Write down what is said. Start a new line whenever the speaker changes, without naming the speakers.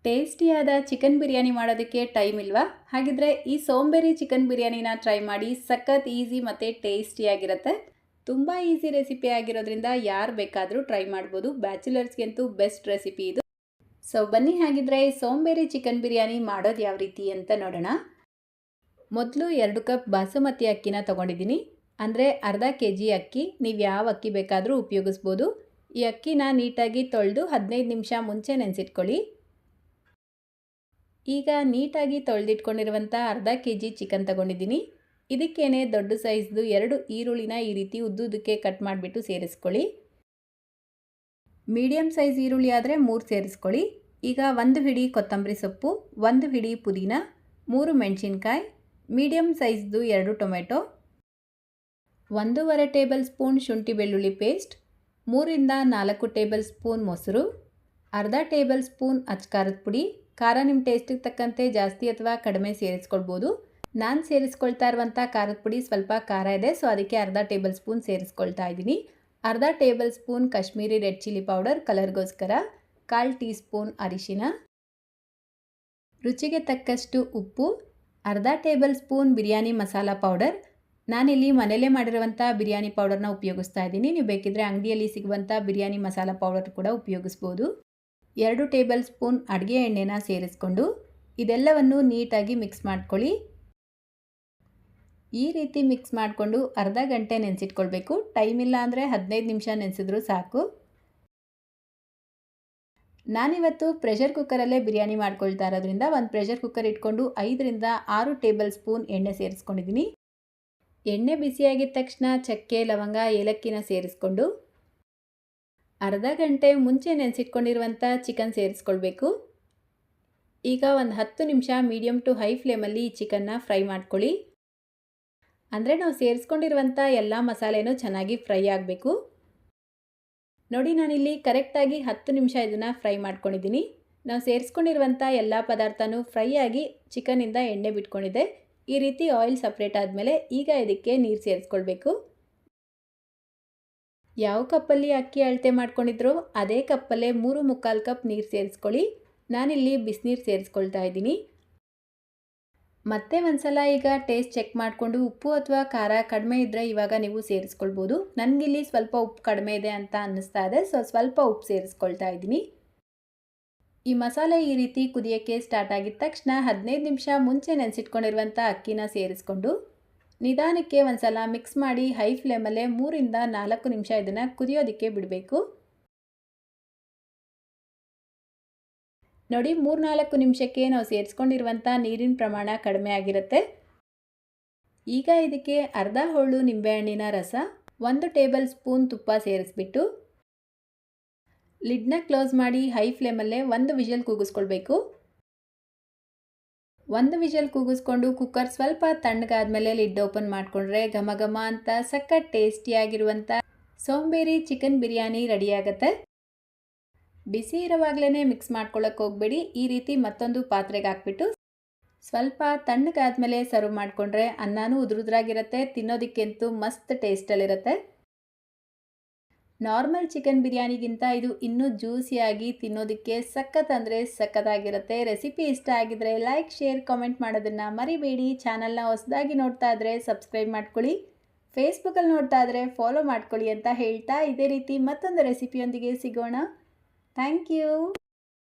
ಟೇಸ್ಟಿಯಾದ chicken biryani ಮಾಡೋದಕ್ಕೆ time ಇಲ್ವಾ? ಹಾಗಿದ್ರೆ ಈ ಸೋಂಬೇರಿ ಚಿಕನ್ ಬಿರಿಯಾನಿನ ಟ್ರೈ ಮಾಡಿ. ಸಖತ್ ಈಸಿ ಮತ್ತು ಟೇಸ್ಟಿಯಾಗಿರುತ್ತೆ. ತುಂಬ ಈಸಿ ರೆಸಿಪಿ ಆಗಿರೋದ್ರಿಂದ ಯಾರು ಬೇಕಾದರೂ ಟ್ರೈ ಮಾಡ್ಬೋದು. ಬ್ಯಾಚುಲರ್ಸ್ಗಂತೂ ಬೆಸ್ಟ್ ರೆಸಿಪಿ ಇದು. ಸೊ ಬನ್ನಿ, ಹಾಗಿದ್ರೆ ಸೋಂಬೇರಿ ಚಿಕನ್ ಬಿರಿಯಾನಿ ಮಾಡೋದು ಯಾವ ರೀತಿ ಅಂತ ನೋಡೋಣ. ಮೊದಲು 2 ಕಪ್ ಬಾಸುಮತಿ ಅಕ್ಕಿನ ತೊಗೊಂಡಿದ್ದೀನಿ. ಅಂದರೆ ಅರ್ಧ kg ಅಕ್ಕಿ. ನೀವು ಯಾವ ಅಕ್ಕಿ ಬೇಕಾದರೂ ಉಪಯೋಗಿಸ್ಬೋದು. ಈ ಅಕ್ಕಿನ ನೀಟಾಗಿ ತೊಳೆದು 15 ನಿಮಿಷ ಮುಂಚೆ ನೆನೆಸಿಟ್ಕೊಳ್ಳಿ. ಈಗ ನೀಟಾಗಿ ತೊಳೆದಿಟ್ಕೊಂಡಿರುವಂಥ ಅರ್ಧ kg ಚಿಕನ್ ತಗೊಂಡಿದ್ದೀನಿ. ಇದಕ್ಕೇನೆ ದೊಡ್ಡ ಸೈಜ್ದು 2 ಈರುಳ್ಳಿನ ಈ ರೀತಿ ಉದ್ದುದಕ್ಕೆ ಕಟ್ ಮಾಡಿಬಿಟ್ಟು ಸೇರಿಸ್ಕೊಳ್ಳಿ. ಮೀಡಿಯಮ್ ಸೈಜ್ ಈರುಳ್ಳಿ ಆದರೆ 3 ಸೇರಿಸ್ಕೊಳ್ಳಿ. ಈಗ 1 ಹಿಡಿ ಕೊತ್ತಂಬರಿ ಸೊಪ್ಪು, 1 ಹಿಡಿ ಪುದೀನ, 3 ಮೆಣಸಿನ್ಕಾಯಿ, ಮೀಡಿಯಮ್ ಸೈಜ್ದು 2 ಟೊಮೆಟೊ, 1.5 ಟೇಬಲ್ ಸ್ಪೂನ್ ಶುಂಠಿ ಬೆಳ್ಳುಳ್ಳಿ ಪೇಸ್ಟ್, 3ರಿಂದ 4 ಟೇಬಲ್ ಸ್ಪೂನ್ ಮೊಸರು, ಅರ್ಧ ಟೇಬಲ್ ಸ್ಪೂನ್ ಅಚ್ಕಾರದ ಪುಡಿ. ಖಾರ ನಿಮ್ಮ ಟೇಸ್ಟಿಗೆ ತಕ್ಕಂತೆ ಜಾಸ್ತಿ ಅಥವಾ ಕಡಿಮೆ ಸೇರಿಸ್ಕೊಳ್ಬೋದು. ನಾನು ಸೇರಿಸ್ಕೊಳ್ತಾ ಇರುವಂಥ ಖಾರದ ಪುಡಿ ಸ್ವಲ್ಪ ಖಾರ ಇದೆ, ಸೊ ಅದಕ್ಕೆ ಅರ್ಧ ಟೇಬಲ್ ಸ್ಪೂನ್ ಸೇರಿಸ್ಕೊಳ್ತಾ ಇದ್ದೀನಿ. ಅರ್ಧ table spoon Kashmiri red chilli powder ಕಲರ್ಗೋಸ್ಕರ, 1/4 ಟೀ ಸ್ಪೂನ್ ಅರಿಶಿನ, ರುಚಿಗೆ ತಕ್ಕಷ್ಟು ಉಪ್ಪು, ಅರ್ಧ table spoon biryani masala powder. ನಾನಿಲ್ಲಿ ಮನೆಯಲ್ಲೇ ಮಾಡಿರುವಂಥ ಬಿರಿಯಾನಿ ಪೌಡರ್ನ ಉಪಯೋಗಿಸ್ತಾ ಇದ್ದೀನಿ. ನೀವು ಬೇಕಿದ್ರೆ ಅಂಗಡಿಯಲ್ಲಿ ಸಿಗುವಂಥ ಬಿರಿಯಾನಿ ಮಸಾಲ ಪೌಡರ್ ಕೂಡ ಉಪಯೋಗಿಸ್ಬೋದು. 2 ಟೇಬಲ್ ಸ್ಪೂನ್ ಅಡುಗೆ ಎಣ್ಣೆನ ಸೇರಿಸ್ಕೊಂಡು ಇದೆಲ್ಲವನ್ನು ನೀಟಾಗಿ ಮಿಕ್ಸ್ ಮಾಡ್ಕೊಳ್ಳಿ. ಈ ರೀತಿ ಮಿಕ್ಸ್ ಮಾಡಿಕೊಂಡು ಅರ್ಧ ಗಂಟೆ ನೆನೆಸಿಟ್ಕೊಳ್ಬೇಕು. ಟೈಮ್ ಇಲ್ಲ ಅಂದರೆ 15 ನಿಮಿಷ ನೆನೆಸಿದ್ರೂ ಸಾಕು. ನಾನಿವತ್ತು ಪ್ರೆಷರ್ ಕುಕ್ಕರಲ್ಲೇ ಬಿರಿಯಾನಿ ಮಾಡ್ಕೊಳ್ತಾ ಇರೋದ್ರಿಂದ ಒಂದು ಪ್ರೆಷರ್ ಕುಕ್ಕರ್ ಇಟ್ಕೊಂಡು 5ರಿಂದ 6 ಟೇಬಲ್ ಸ್ಪೂನ್ ಎಣ್ಣೆ ಸೇರಿಸ್ಕೊಂಡಿದ್ದೀನಿ. ಎಣ್ಣೆ ಬಿಸಿಯಾಗಿದ್ದ ತಕ್ಷಣ ಚಕ್ಕೆ, ಲವಂಗ, ಏಲಕ್ಕಿನ ಸೇರಿಸ್ಕೊಂಡು ಅರ್ಧ ಗಂಟೆ ಮುಂಚೆ ನೆನೆಸಿಟ್ಕೊಂಡಿರುವಂಥ ಚಿಕನ್ ಸೇರಿಸ್ಕೊಳ್ಬೇಕು. ಈಗ ಒಂದು 10 ನಿಮಿಷ ಮೀಡಿಯಮ್ ಟು ಹೈ ಫ್ಲೇಮಲ್ಲಿ ಈ ಚಿಕನ್ನ ಫ್ರೈ ಮಾಡ್ಕೊಳ್ಳಿ. ಅಂದರೆ ನಾವು ಸೇರಿಸ್ಕೊಂಡಿರುವಂಥ ಎಲ್ಲ ಮಸಾಲೆನೂ ಚೆನ್ನಾಗಿ ಫ್ರೈ ಆಗಬೇಕು. ನೋಡಿ, ನಾನಿಲ್ಲಿ ಕರೆಕ್ಟಾಗಿ 10 ನಿಮಿಷ ಇದನ್ನು ಫ್ರೈ ಮಾಡ್ಕೊಂಡಿದ್ದೀನಿ. ನಾವು ಸೇರಿಸ್ಕೊಂಡಿರುವಂಥ ಎಲ್ಲ ಪದಾರ್ಥನೂ ಫ್ರೈ ಆಗಿ ಚಿಕನಿಂದ ಎಣ್ಣೆ ಬಿಟ್ಕೊಂಡಿದೆ. ಈ ರೀತಿ ಆಯಿಲ್ ಸಪ್ರೇಟ್ ಆದಮೇಲೆ ಈಗ ಇದಕ್ಕೆ ನೀರು ಸೇರಿಸ್ಕೊಳ್ಬೇಕು. ಯಾವ ಕಪ್ಪಲ್ಲಿ ಅಕ್ಕಿ ಅಳತೆ ಮಾಡ್ಕೊಂಡಿದ್ರೋ ಅದೇ ಕಪ್ಪಲ್ಲೇ 3/4 ಕಪ್ ನೀರು ಸೇರಿಸ್ಕೊಳ್ಳಿ. ನಾನಿಲ್ಲಿ ಬಿಸಿನೀರು ಸೇರಿಸ್ಕೊಳ್ತಾ ಇದ್ದೀನಿ. ಮತ್ತೆ ಒಂದ್ಸಲ ಈಗ ಟೇಸ್ಟ್ ಚೆಕ್ ಮಾಡಿಕೊಂಡು ಉಪ್ಪು ಅಥವಾ ಖಾರ ಕಡಿಮೆ ಇದ್ದರೆ ಇವಾಗ ನೀವು ಸೇರಿಸ್ಕೊಳ್ಬೋದು. ನನಗಿಲ್ಲಿ ಸ್ವಲ್ಪ ಉಪ್ಪು ಕಡಿಮೆ ಇದೆ ಅಂತ ಅನ್ನಿಸ್ತಾ ಇದೆ, ಸೊ ಸ್ವಲ್ಪ ಉಪ್ಪು ಸೇರಿಸ್ಕೊಳ್ತಾ ಇದ್ದೀನಿ. ಈ ಮಸಾಲೆ ಈ ರೀತಿ ಕುದಿಯೋಕ್ಕೆ ಸ್ಟಾರ್ಟ್ ಆಗಿದ ತಕ್ಷಣ 15 ನಿಮಿಷ ಮುಂಚೆ ನೆನೆಸಿಟ್ಕೊಂಡಿರುವಂಥ ಅಕ್ಕಿನ ಸೇರಿಸ್ಕೊಂಡು ನಿಧಾನಕ್ಕೆ ಒಂದ್ಸಲ ಮಿಕ್ಸ್ ಮಾಡಿ ಹೈ ಫ್ಲೇಮಲ್ಲೇ 3ರಿಂದ 4 ನಿಮಿಷ ಇದನ್ನು ಕುದಿಯೋದಕ್ಕೆ ಬಿಡಬೇಕು. ನೋಡಿ, 3-4 ನಿಮಿಷಕ್ಕೆ ನಾವು ಸೇರಿಸ್ಕೊಂಡಿರುವಂಥ ನೀರಿನ ಪ್ರಮಾಣ ಕಡಿಮೆ ಆಗಿರುತ್ತೆ. ಈಗ ಇದಕ್ಕೆ ಅರ್ಧ ಹೋಳು ನಿಂಬೆಹಣ್ಣಿನ ರಸ, 1 ಟೇಬಲ್ ಸ್ಪೂನ್ ತುಪ್ಪ ಸೇರಿಸ್ಬಿಟ್ಟು ಲಿಡ್ನ ಕ್ಲೋಸ್ ಮಾಡಿ ಹೈ ಫ್ಲೇಮಲ್ಲೇ 1 ವಿಷಲ್ ಕೂಗಿಸ್ಕೊಳ್ಬೇಕು. 1 ವಿಷಲ್ ಕೂಗಿಸ್ಕೊಂಡು ಕುಕ್ಕರ್ ಸ್ವಲ್ಪ ತಣ್ಣಗಾದ್ಮೇಲೆ ಲಿಡ್ ಓಪನ್ ಮಾಡಿಕೊಂಡ್ರೆ ಘಮ ಘಮ ಅಂತ ಸಖತ್ ಟೇಸ್ಟಿಯಾಗಿರುವಂಥ ಸೋಂಬೇರಿ ಚಿಕನ್ ಬಿರಿಯಾನಿ ರೆಡಿಯಾಗುತ್ತೆ. ಬಿಸಿ ಇರೋವಾಗಲೇ ಮಿಕ್ಸ್ ಮಾಡ್ಕೊಳ್ಳೋಕೆ ಹೋಗಬೇಡಿ. ಈ ರೀತಿ ಮತ್ತೊಂದು ಪಾತ್ರೆಗೆ ಹಾಕ್ಬಿಟ್ಟು ಸ್ವಲ್ಪ ತಣ್ಣಗಾದ್ಮೇಲೆ ಸರ್ವ್ ಮಾಡಿಕೊಂಡ್ರೆ ಅನ್ನನೂ ಉದುರುದ್ರಾಗಿರುತ್ತೆ. ತಿನ್ನೋದಕ್ಕಂತೂ ಮಸ್ತ್ ಟೇಸ್ಟಲ್ಲಿರುತ್ತೆ. ನಾರ್ಮಲ್ ಚಿಕನ್ ಬಿರಿಯಾನಿಗಿಂತ ಇದು ಇನ್ನೂ ಜ್ಯೂಸಿಯಾಗಿ ತಿನ್ನೋದಕ್ಕೆ ಸಖತ್ ಅಂದರೆ ಸಖತ್ತಾಗಿರುತ್ತೆ. ರೆಸಿಪಿ ಇಷ್ಟ ಆಗಿದ್ರೆ ಲೈಕ್, ಶೇರ್, ಕಾಮೆಂಟ್ ಮಾಡೋದನ್ನು ಮರಿಬೇಡಿ. ಚಾನಲ್ನ ಹೊಸದಾಗಿ ನೋಡ್ತಾ ಇದ್ದರೆ ಸಬ್ಸ್ಕ್ರೈಬ್ ಮಾಡ್ಕೊಳ್ಳಿ. ಫೇಸ್ಬುಕ್ಕಲ್ಲಿ ನೋಡ್ತಾ ಇದ್ದರೆ ಫಾಲೋ ಮಾಡ್ಕೊಳ್ಳಿ ಅಂತ ಹೇಳ್ತಾ ಇದೇ ರೀತಿ ಮತ್ತೊಂದು ರೆಸಿಪಿಯೊಂದಿಗೆ ಸಿಗೋಣ. Thank you.